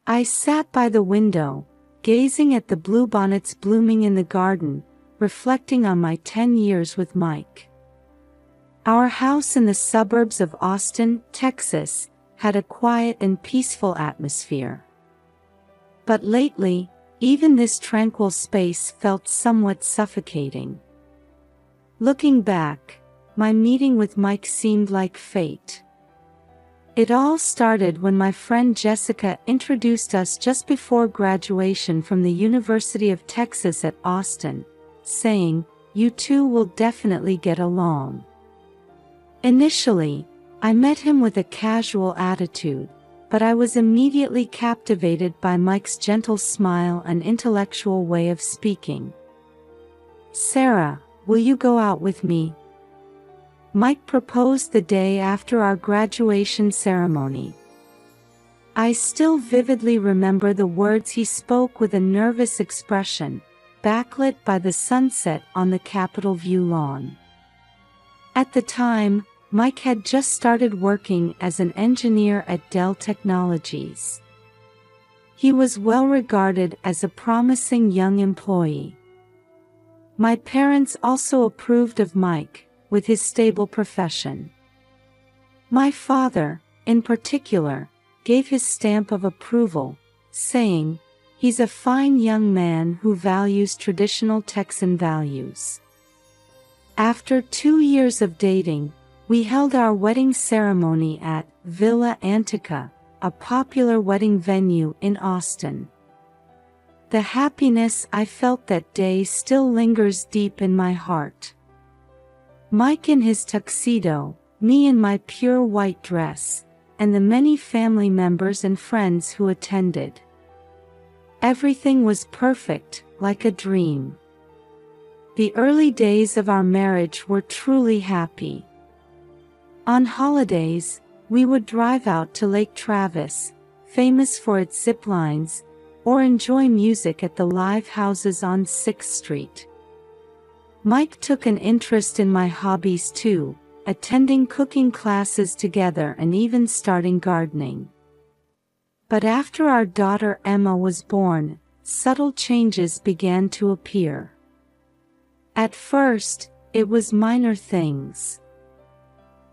I sat by the window, gazing at the bluebonnets blooming in the garden, reflecting on my 10 years with Mike. Our house in the suburbs of Austin, Texas, had a quiet and peaceful atmosphere. But lately, even this tranquil space felt somewhat suffocating. Looking back, my meeting with Mike seemed like fate. It all started when my friend Jessica introduced us just before graduation from the University of Texas at Austin, saying, "You two will definitely get along." Initially, I met him with a casual attitude, but I was immediately captivated by Mike's gentle smile and intellectual way of speaking. "Sarah, will you go out with me?" Mike proposed the day after our graduation ceremony. I still vividly remember the words he spoke with a nervous expression, backlit by the sunset on the Capitol View lawn. At the time, Mike had just started working as an engineer at Dell Technologies. He was well regarded as a promising young employee. My parents also approved of Mike, with his stable profession. My father, in particular, gave his stamp of approval, saying, "He's a fine young man who values traditional Texan values." After 2 years of dating, we held our wedding ceremony at Villa Antica, a popular wedding venue in Austin. The happiness I felt that day still lingers deep in my heart. Mike in his tuxedo, me in my pure white dress, and the many family members and friends who attended. Everything was perfect, like a dream. The early days of our marriage were truly happy. On holidays, we would drive out to Lake Travis, famous for its zip lines, or enjoy music at the live houses on 6th Street. Mike took an interest in my hobbies too, attending cooking classes together and even starting gardening. But after our daughter Emma was born, subtle changes began to appear. At first, it was minor things.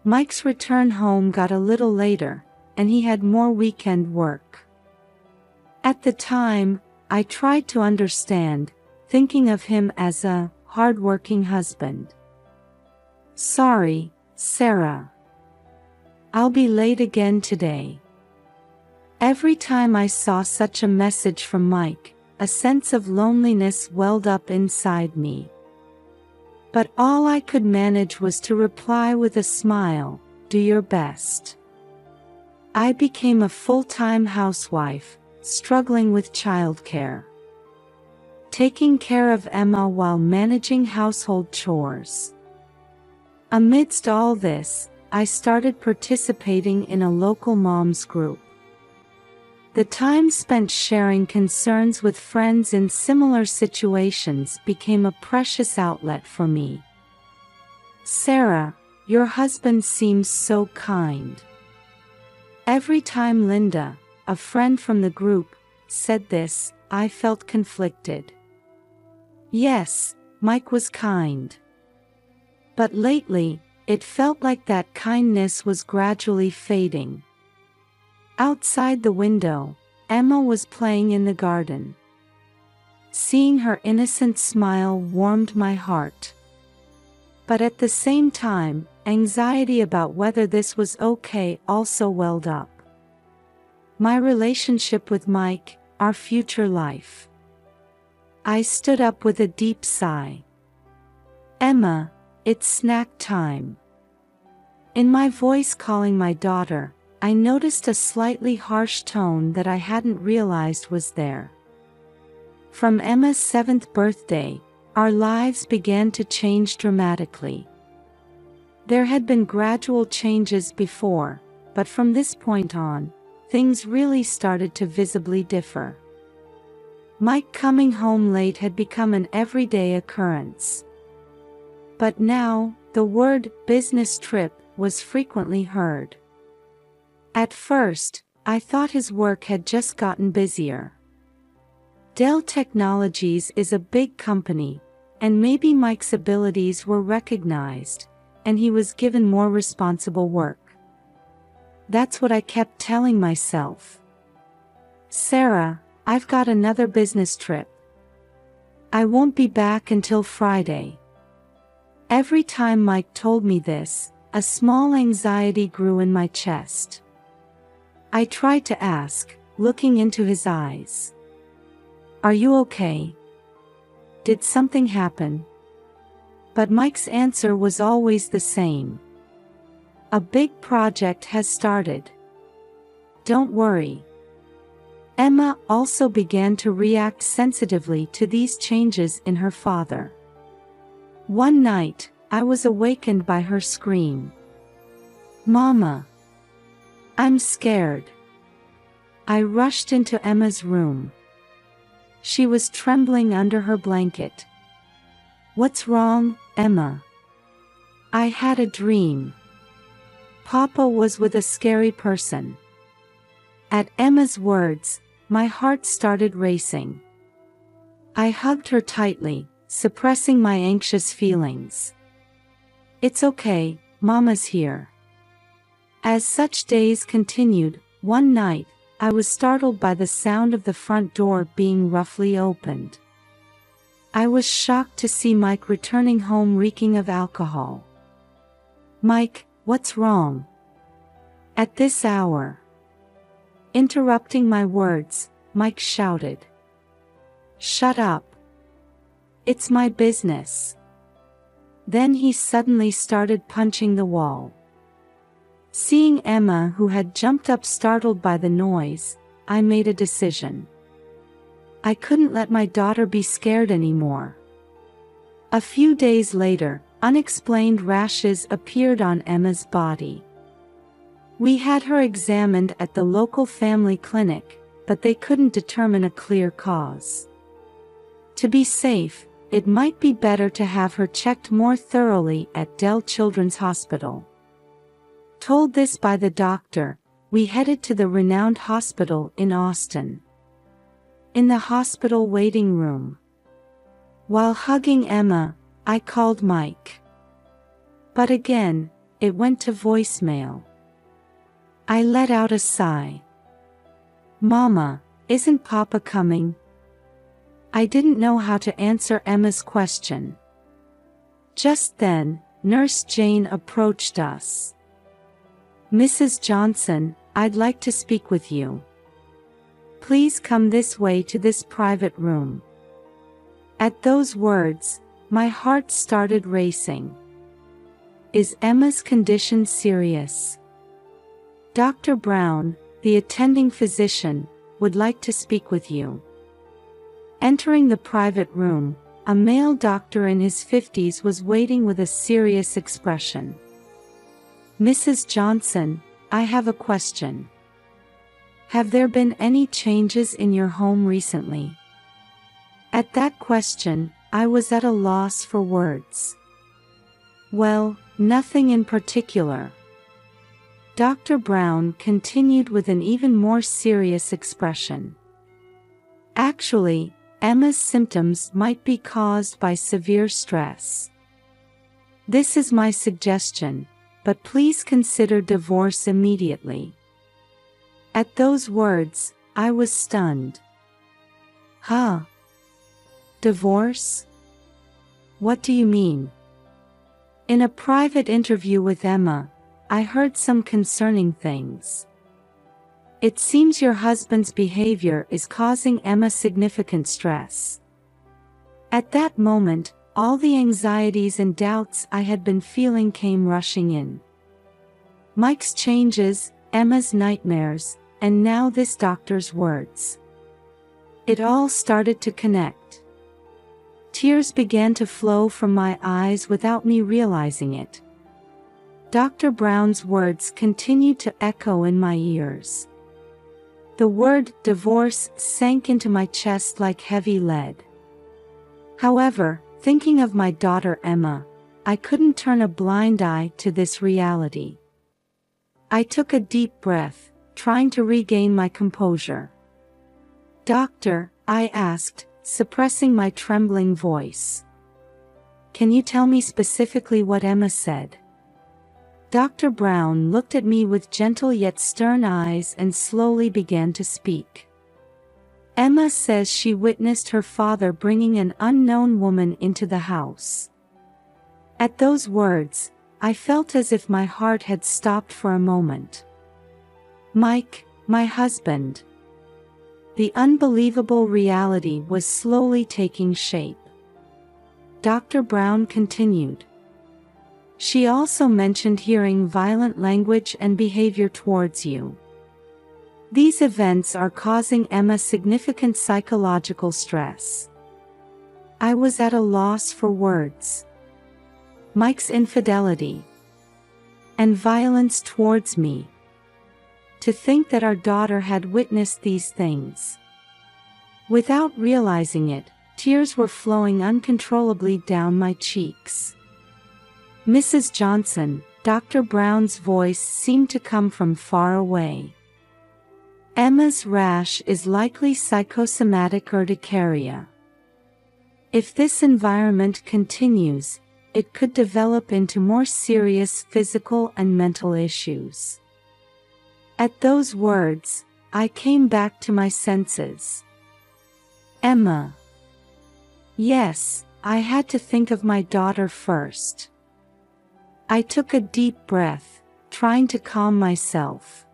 Mike's return home got a little later, and he had more weekend work. At the time, I tried to understand, thinking of him as a hard-working husband. "Sorry, Sarah. I'll be late again today." Every time I saw such a message from Mike, a sense of loneliness welled up inside me. But all I could manage was to reply with a smile, "Do your best." I became a full-time housewife, struggling with childcare. Taking care of Emma while managing household chores. Amidst all this, I started participating in a local moms group. The time spent sharing concerns with friends in similar situations became a precious outlet for me. "Sarah, your husband seems so kind." Every time Linda, a friend from the group, said this, I felt conflicted. Yes, Mike was kind. But lately, it felt like that kindness was gradually fading. Outside the window, Emma was playing in the garden. Seeing her innocent smile warmed my heart. But at the same time, anxiety about whether this was okay also welled up. My relationship with Mike, our future life. I stood up with a deep sigh. "Emma, it's snack time." In my voice calling my daughter, I noticed a slightly harsh tone that I hadn't realized was there. From Emma's 7th birthday, our lives began to change dramatically. There had been gradual changes before, but from this point on, things really started to visibly differ. Mike coming home late had become an everyday occurrence. But now, the word "business trip" was frequently heard. At first, I thought his work had just gotten busier. Dell Technologies is a big company, and maybe Mike's abilities were recognized, and he was given more responsible work. That's what I kept telling myself. Sarah, I've got another business trip. I won't be back until Friday. Every time Mike told me this, a small anxiety grew in my chest. I tried to ask, looking into his eyes. Are you okay? Did something happen? But Mike's answer was always the same. A big project has started. Don't worry. Emma also began to react sensitively to these changes in her father. One night, I was awakened by her scream. Mama! I'm scared. I rushed into Emma's room. She was trembling under her blanket. What's wrong, Emma? I had a dream. Papa was with a scary person. At Emma's words, my heart started racing. I hugged her tightly, suppressing my anxious feelings. It's okay, Mama's here. As such days continued, one night, I was startled by the sound of the front door being roughly opened. I was shocked to see Mike returning home reeking of alcohol. Mike, what's wrong? At this hour? Interrupting my words, Mike shouted. Shut up. It's my business. Then he suddenly started punching the wall. Seeing Emma, who had jumped up startled by the noise, I made a decision. I couldn't let my daughter be scared anymore. A few days later, unexplained rashes appeared on Emma's body. We had her examined at the local family clinic, but they couldn't determine a clear cause. To be safe, it might be better to have her checked more thoroughly at Dell Children's Hospital. Told this by the doctor, we headed to the renowned hospital in Austin. In the hospital waiting room. While hugging Emma, I called Mike. But again, it went to voicemail. I let out a sigh. Mama, isn't Papa coming? I didn't know how to answer Emma's question. Just then, Nurse Jane approached us. Mrs. Johnson, I'd like to speak with you. Please come this way to this private room. At those words, my heart started racing. Is Emma's condition serious? Dr. Brown, the attending physician, would like to speak with you. Entering the private room, a male doctor in his 50s was waiting with a serious expression. Mrs. Johnson, I have a question. Have there been any changes in your home recently? At that question, I was at a loss for words. Well, nothing in particular. Dr. Brown continued with an even more serious expression. Actually, Emma's symptoms might be caused by severe stress. This is my suggestion, but please consider divorce immediately. At those words, I was stunned. Huh? Divorce? What do you mean? In a private interview with Emma, I heard some concerning things. It seems your husband's behavior is causing Emma significant stress. At that moment, all the anxieties and doubts I had been feeling came rushing in. Mike's changes, Emma's nightmares, and now this doctor's words. It all started to connect. Tears began to flow from my eyes without me realizing it. Dr. Brown's words continued to echo in my ears. The word divorce sank into my chest like heavy lead. However, thinking of my daughter Emma, I couldn't turn a blind eye to this reality. I took a deep breath, trying to regain my composure. "Doctor," I asked, suppressing my trembling voice. "Can you tell me specifically what Emma said?" Dr. Brown looked at me with gentle yet stern eyes and slowly began to speak. "Emma says she witnessed her father bringing an unknown woman into the house." At those words, I felt as if my heart had stopped for a moment. Mike, my husband. The unbelievable reality was slowly taking shape. Dr. Brown continued. "She also mentioned hearing violent language and behavior towards you. These events are causing Emma significant psychological stress." I was at a loss for words. Mike's infidelity and violence towards me. To think that our daughter had witnessed these things. Without realizing it, tears were flowing uncontrollably down my cheeks. "Mrs. Johnson," Dr. Brown's voice seemed to come from far away. "Emma's rash is likely psychosomatic urticaria. If this environment continues, it could develop into more serious physical and mental issues." At those words, I came back to my senses. Emma. Yes, I had to think of my daughter first. I took a deep breath, trying to calm myself.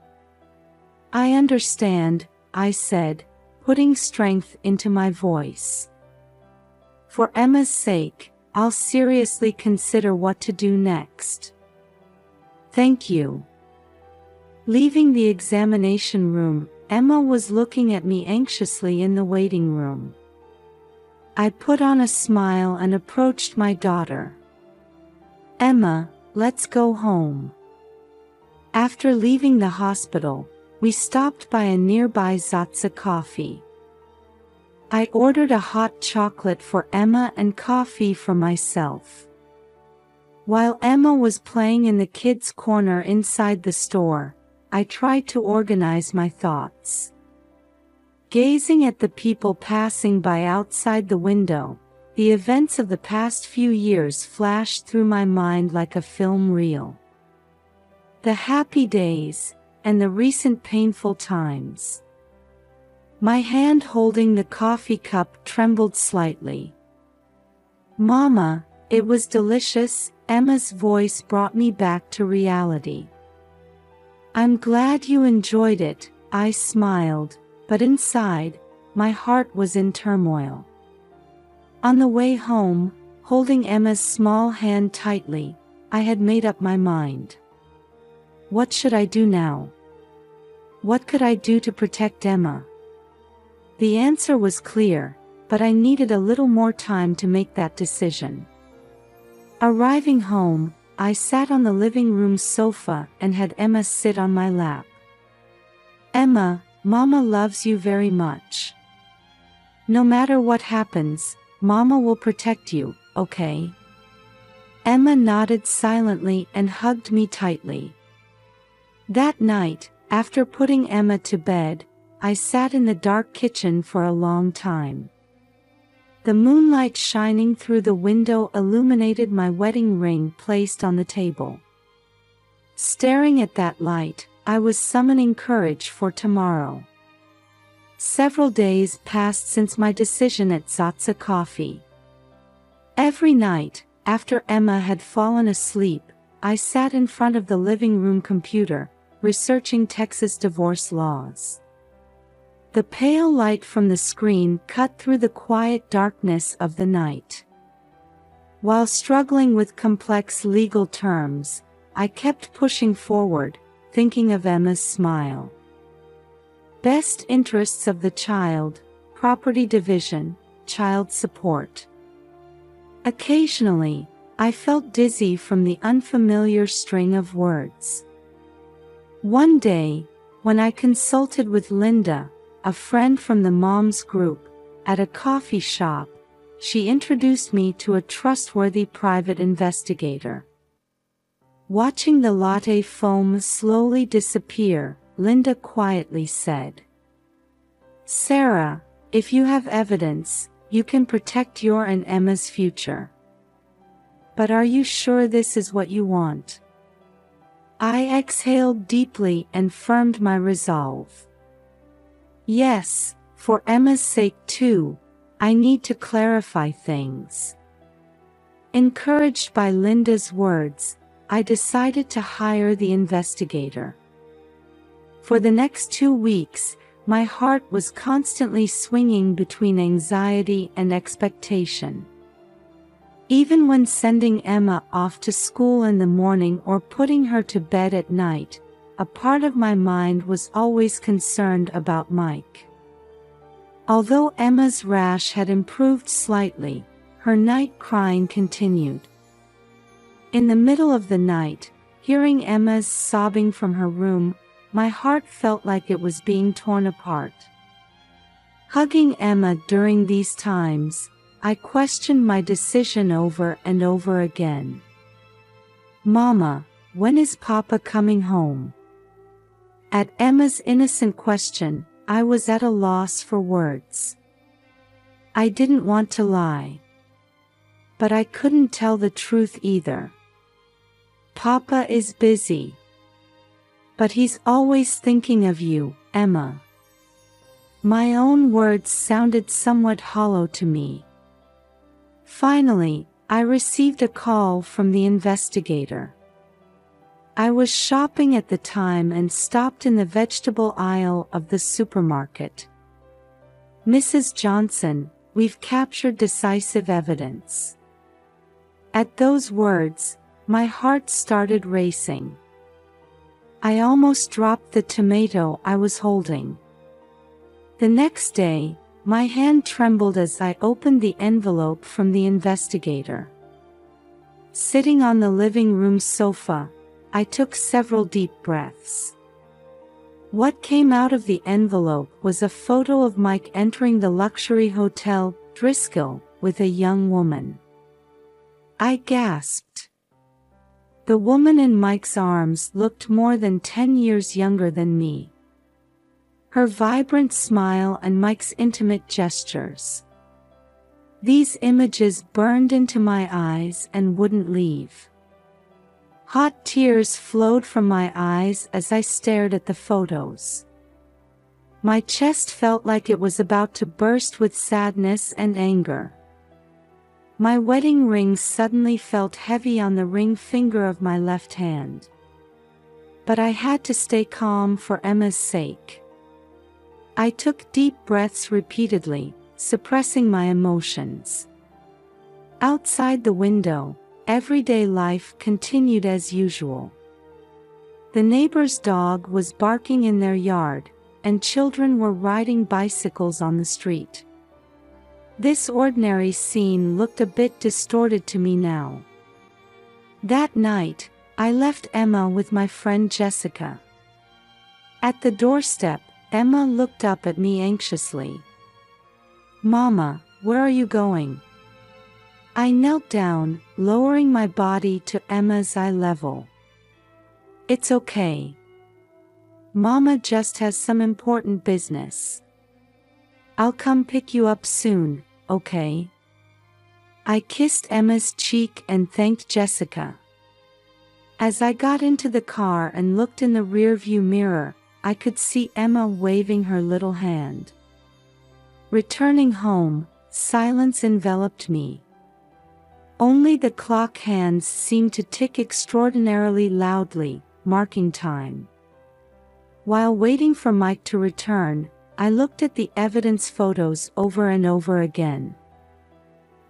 "I understand," I said, putting strength into my voice. "For Emma's sake, I'll seriously consider what to do next. Thank you." Leaving the examination room, Emma was looking at me anxiously in the waiting room. I put on a smile and approached my daughter. "Emma, let's go home." After leaving the hospital, we stopped by a nearby Zatza coffee. I ordered a hot chocolate for Emma and coffee for myself. While Emma was playing in the kids' corner inside the store, I tried to organize my thoughts. Gazing at the people passing by outside the window, the events of the past few years flashed through my mind like a film reel. The happy days, and the recent painful times. My hand holding the coffee cup trembled slightly. "Mama, it was delicious," Emma's voice brought me back to reality. "I'm glad you enjoyed it," I smiled, but inside, my heart was in turmoil. On the way home, holding Emma's small hand tightly, I had made up my mind. What should I do now? What could I do to protect Emma? The answer was clear, but I needed a little more time to make that decision. Arriving home, I sat on the living room sofa and had Emma sit on my lap. "Emma, Mama loves you very much. No matter what happens, Mama will protect you, okay?" Emma nodded silently and hugged me tightly. That night, after putting Emma to bed, I sat in the dark kitchen for a long time. The moonlight shining through the window illuminated my wedding ring placed on the table. Staring at that light, I was summoning courage for tomorrow. Several days passed since my decision at Zatza Coffee. Every night, after Emma had fallen asleep, I sat in front of the living room computer, researching Texas divorce laws. The pale light from the screen cut through the quiet darkness of the night. While struggling with complex legal terms, I kept pushing forward, thinking of Emma's smile. Best interests of the child, property division, child support. Occasionally, I felt dizzy from the unfamiliar string of words. One day, when I consulted with Linda, a friend from the moms group, at a coffee shop, she introduced me to a trustworthy private investigator. Watching the latte foam slowly disappear, Linda quietly said. Sarah, if you have evidence, you can protect your and Emma's future. But are you sure this is what you want? I exhaled deeply and firmed my resolve. Yes, for Emma's sake too, I need to clarify things. Encouraged by Linda's words, I decided to hire the investigator. For the next 2 weeks, my heart was constantly swinging between anxiety and expectation. Even when sending Emma off to school in the morning or putting her to bed at night, a part of my mind was always concerned about Mike. Although Emma's rash had improved slightly, her night crying continued. In the middle of the night, hearing Emma's sobbing from her room, my heart felt like it was being torn apart. Hugging Emma during these times, I questioned my decision over and over again. Mama, when is Papa coming home? At Emma's innocent question, I was at a loss for words. I didn't want to lie. But I couldn't tell the truth either. Papa is busy. But he's always thinking of you, Emma. My own words sounded somewhat hollow to me. Finally, I received a call from the investigator. I was shopping at the time and stopped in the vegetable aisle of the supermarket. Mrs. Johnson, we've captured decisive evidence. At those words, my heart started racing. I almost dropped the tomato I was holding. The next day, my hand trembled as I opened the envelope from the investigator. Sitting on the living room sofa, I took several deep breaths. What came out of the envelope was a photo of Mike entering the luxury hotel, Driscoll, with a young woman. I gasped. The woman in Mike's arms looked more than 10 years younger than me. Her vibrant smile and Mike's intimate gestures. These images burned into my eyes and wouldn't leave. Hot tears flowed from my eyes as I stared at the photos. My chest felt like it was about to burst with sadness and anger. My wedding ring suddenly felt heavy on the ring finger of my left hand. But I had to stay calm for Emma's sake. I took deep breaths repeatedly, suppressing my emotions. Outside the window, everyday life continued as usual. The neighbor's dog was barking in their yard, and children were riding bicycles on the street. This ordinary scene looked a bit distorted to me now. That night, I left Emma with my friend Jessica. At the doorstep, Emma looked up at me anxiously. Mama, where are you going? I knelt down, lowering my body to Emma's eye level. It's okay. Mama just has some important business. I'll come pick you up soon, okay? I kissed Emma's cheek and thanked Jessica. As I got into the car and looked in the rearview mirror, I could see Emma waving her little hand. Returning home, silence enveloped me. Only the clock hands seemed to tick extraordinarily loudly, marking time. While waiting for Mike to return, I looked at the evidence photos over and over again.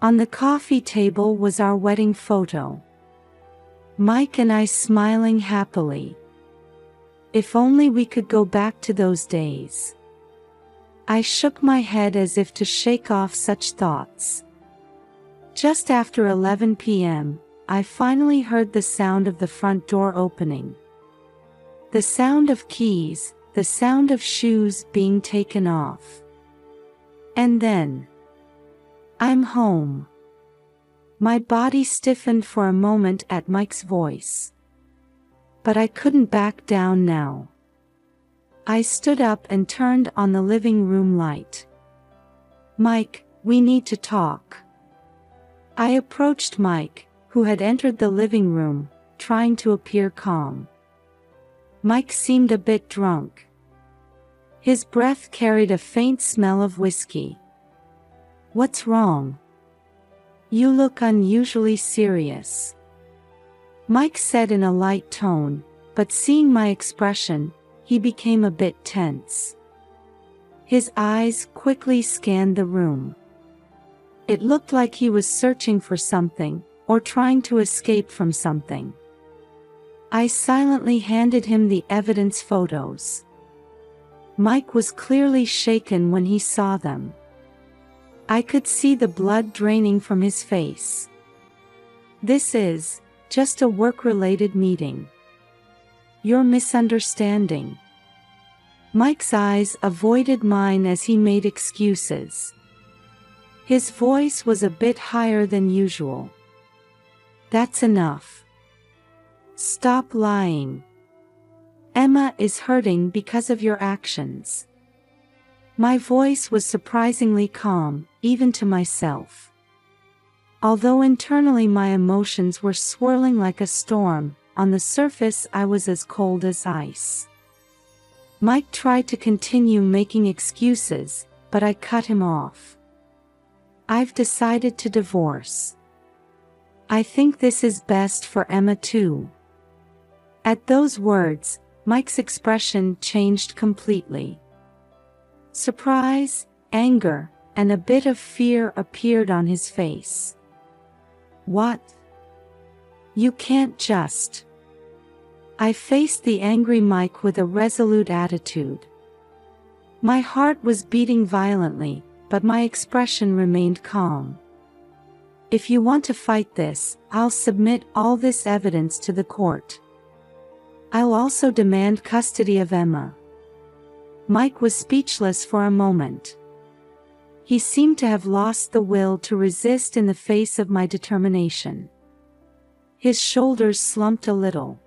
On the coffee table was our wedding photo. Mike and I smiling happily. If only we could go back to those days. I shook my head as if to shake off such thoughts. Just after 11 p.m., I finally heard the sound of the front door opening. The sound of keys, the sound of shoes being taken off. And then, I'm home. My body stiffened for a moment at Mike's voice. But I couldn't back down now. I stood up and turned on the living room light. "Mike, we need to talk." I approached Mike, who had entered the living room, trying to appear calm. Mike seemed a bit drunk. His breath carried a faint smell of whiskey. "What's wrong? You look unusually serious," Mike said in a light tone, but seeing my expression, he became a bit tense. His eyes quickly scanned the room. It looked like he was searching for something, or trying to escape from something. I silently handed him the evidence photos. Mike was clearly shaken when he saw them. I could see the blood draining from his face. "This is just a work-related meeting. You're misunderstanding." Mike's eyes avoided mine as he made excuses. His voice was a bit higher than usual. "That's enough. Stop lying. Emma is hurting because of your actions." My voice was surprisingly calm, even to myself. Although internally my emotions were swirling like a storm, on the surface I was as cold as ice. Mike tried to continue making excuses, but I cut him off. "I've decided to divorce. I think this is best for Emma too." At those words, Mike's expression changed completely. Surprise, anger, and a bit of fear appeared on his face. "What? You can't just..." I faced the angry Mike with a resolute attitude. My heart was beating violently, but my expression remained calm. "If you want to fight this, I'll submit all this evidence to the court. I'll also demand custody of Emma." Mike was speechless for a moment. He seemed to have lost the will to resist in the face of my determination. His shoulders slumped a little.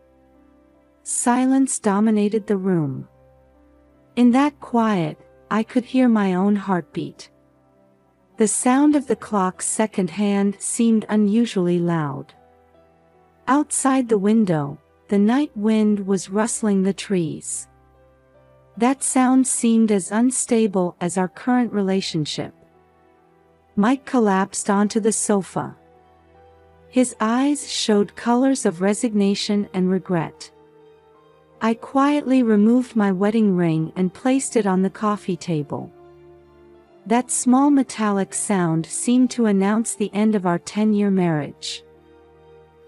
Silence dominated the room. In that quiet, I could hear my own heartbeat. The sound of the clock's second hand seemed unusually loud. Outside the window, the night wind was rustling the trees. That sound seemed as unstable as our current relationship. Mike collapsed onto the sofa. His eyes showed colors of resignation and regret. I quietly removed my wedding ring and placed it on the coffee table. That small metallic sound seemed to announce the end of our 10-year marriage.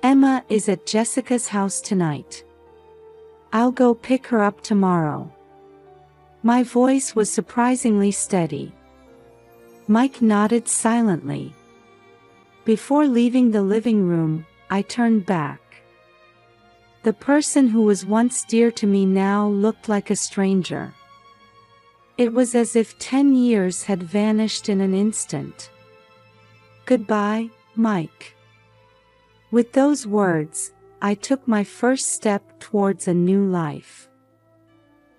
"Emma is at Jessica's house tonight. I'll go pick her up tomorrow." My voice was surprisingly steady. Mike nodded silently. Before leaving the living room, I turned back. The person who was once dear to me now looked like a stranger. It was as if 10 years had vanished in an instant. "Goodbye, Mike." With those words, I took my first step towards a new life.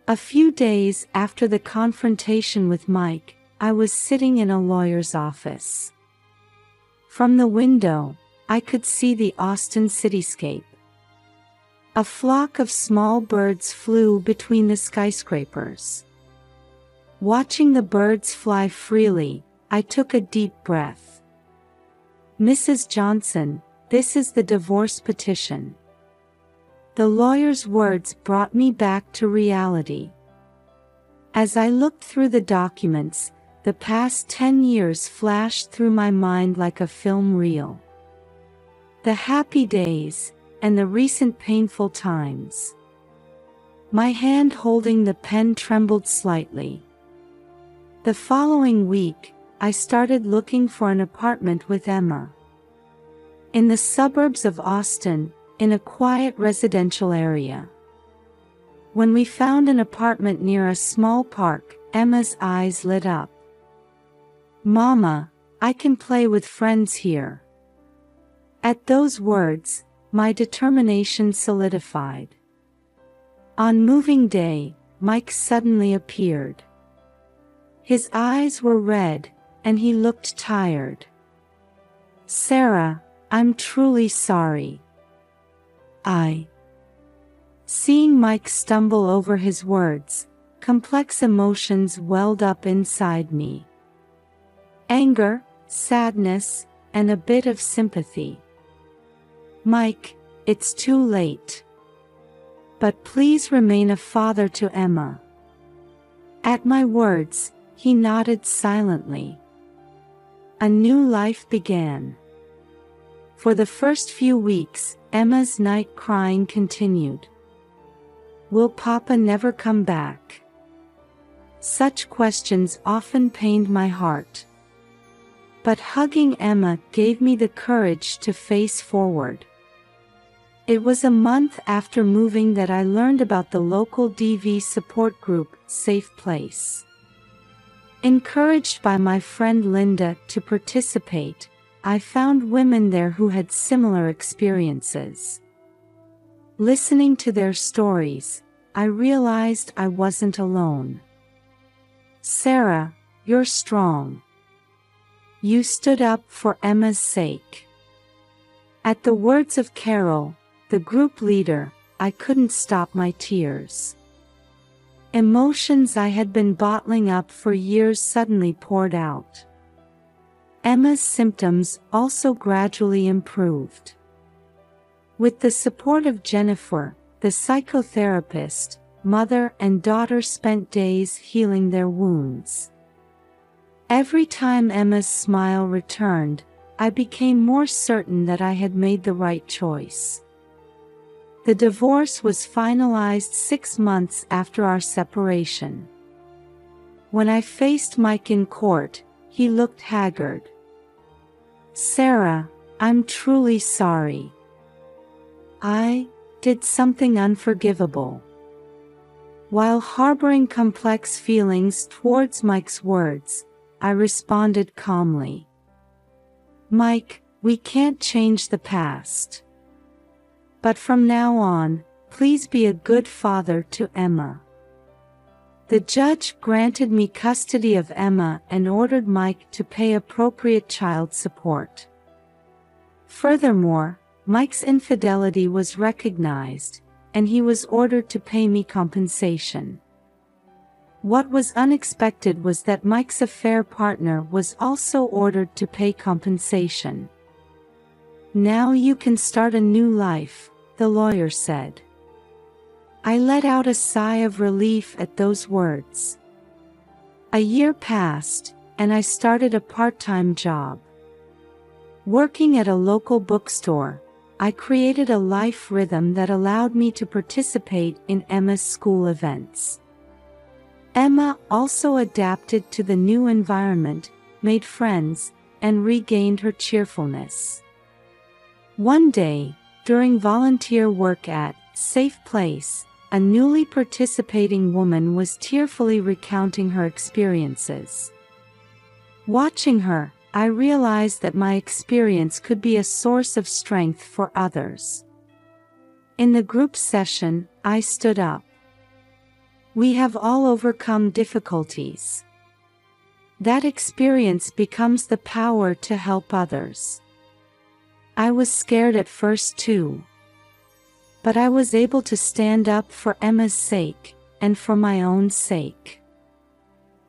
A few days after the confrontation with Mike, I was sitting in a lawyer's office. From the window, I could see the Austin cityscape. A flock of small birds flew between the skyscrapers. Watching the birds fly freely, I took a deep breath. "Mrs. Johnson, this is the divorce petition." The lawyer's words brought me back to reality. As I looked through the documents, the past 10 years flashed through my mind like a film reel. The happy days, and the recent painful times. My hand holding the pen trembled slightly. The following week, I started looking for an apartment with Emma. In the suburbs of Austin, in a quiet residential area. When we found an apartment near a small park, Emma's eyes lit up. "Mama, I can play with friends here." At those words, my determination solidified. On moving day, Mike suddenly appeared. His eyes were red, and he looked tired. "Sarah, I'm truly sorry." Seeing Mike stumble over his words, complex emotions welled up inside me. Anger, sadness, and a bit of sympathy. "Mike, it's too late. But please remain a father to Emma." At my words, he nodded silently. A new life began. For the first few weeks, Emma's night crying continued. "Will Papa never come back?" Such questions often pained my heart. But hugging Emma gave me the courage to face forward. It was a month after moving that I learned about the local DV support group, Safe Place. Encouraged by my friend Linda to participate, I found women there who had similar experiences. Listening to their stories, I realized I wasn't alone. "Sarah, you're strong. You stood up for Emma's sake." At the words of Carol, the group leader, I couldn't stop my tears. Emotions I had been bottling up for years suddenly poured out. Emma's symptoms also gradually improved. With the support of Jennifer, the psychotherapist, mother and daughter spent days healing their wounds. Every time Emma's smile returned, I became more certain that I had made the right choice. The divorce was finalized 6 months after our separation. When I faced Mike in court, he looked haggard. "Sarah, I'm truly sorry. I did something unforgivable." While harboring complex feelings towards Mike's words, I responded calmly. "Mike, we can't change the past. But from now on, please be a good father to Emma." The judge granted me custody of Emma and ordered Mike to pay appropriate child support. Furthermore, Mike's infidelity was recognized, and he was ordered to pay me compensation. What was unexpected was that Mike's affair partner was also ordered to pay compensation. "Now you can start a new life," the lawyer said. I let out a sigh of relief at those words. A year passed, and I started a part-time job. Working at a local bookstore, I created a life rhythm that allowed me to participate in Emma's school events. Emma also adapted to the new environment, made friends, and regained her cheerfulness. One day, during volunteer work at Safe Place, a newly participating woman was tearfully recounting her experiences. Watching her, I realized that my experience could be a source of strength for others. In the group session, I stood up. "We have all overcome difficulties. That experience becomes the power to help others." I was scared at first too. But I was able to stand up for Emma's sake, and for my own sake.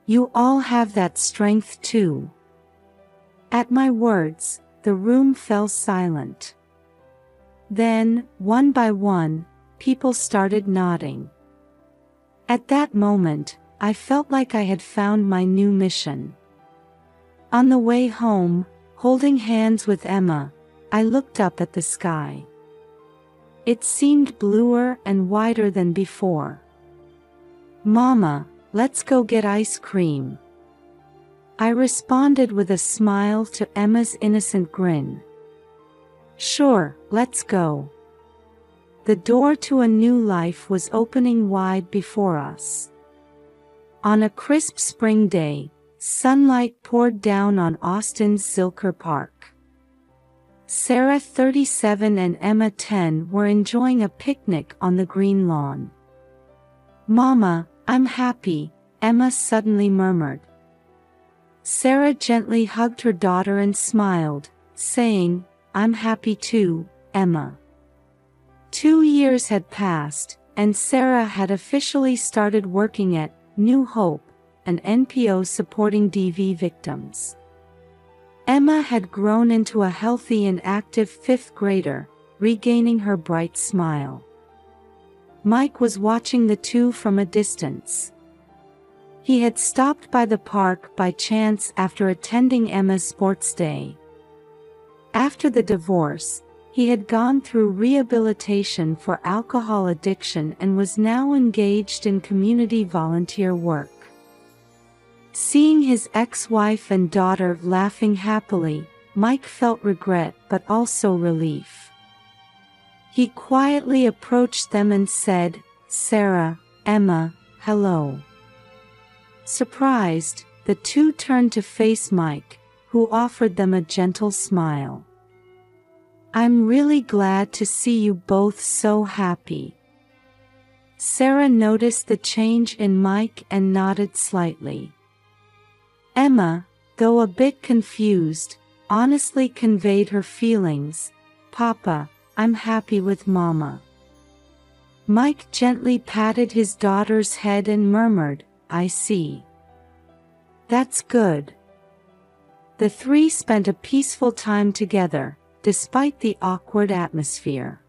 You all have that strength too. At my words, the room fell silent. Then, one by one, people started nodding. At that moment, I felt like I had found my new mission. On the way home, holding hands with Emma, I looked up at the sky. It seemed bluer and wider than before. "Mama, let's go get ice cream." I responded with a smile to Emma's innocent grin. "Sure, let's go." The door to a new life was opening wide before us. On a crisp spring day, sunlight poured down on Austin's Zilker Park. Sarah, 37, and Emma, 10, were enjoying a picnic on the green lawn. "Mama, I'm happy, Emma suddenly murmured. Sarah gently hugged her daughter and smiled, saying, I'm happy too, Emma. 2 years had passed, and Sarah had officially started working at New Hope, an NPO supporting DV victims. Emma had grown into a healthy and active 5th grader, regaining her bright smile. Mike was watching the two from a distance. He had stopped by the park by chance after attending Emma's sports day. After the divorce, he had gone through rehabilitation for alcohol addiction and was now engaged in community volunteer work. Seeing his ex-wife and daughter laughing happily, Mike felt regret but also relief. He quietly approached them and said, Sarah, Emma, hello. Surprised, the two turned to face Mike, who offered them a gentle smile. I'm really glad to see you both so happy. Sarah noticed the change in Mike and nodded slightly. Emma, though a bit confused, honestly conveyed her feelings. Papa, I'm happy with Mama. Mike gently patted his daughter's head and murmured, I see. That's good. The three spent a peaceful time together, despite the awkward atmosphere.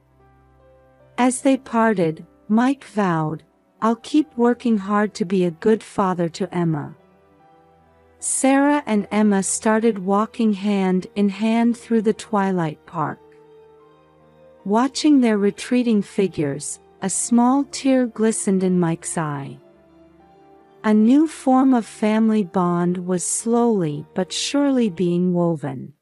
As they parted, Mike vowed, I'll keep working hard to be a good father to Emma. Sarah and Emma started walking hand in hand through the twilight park. Watching their retreating figures, a small tear glistened in Mike's eye. A new form of family bond was slowly but surely being woven.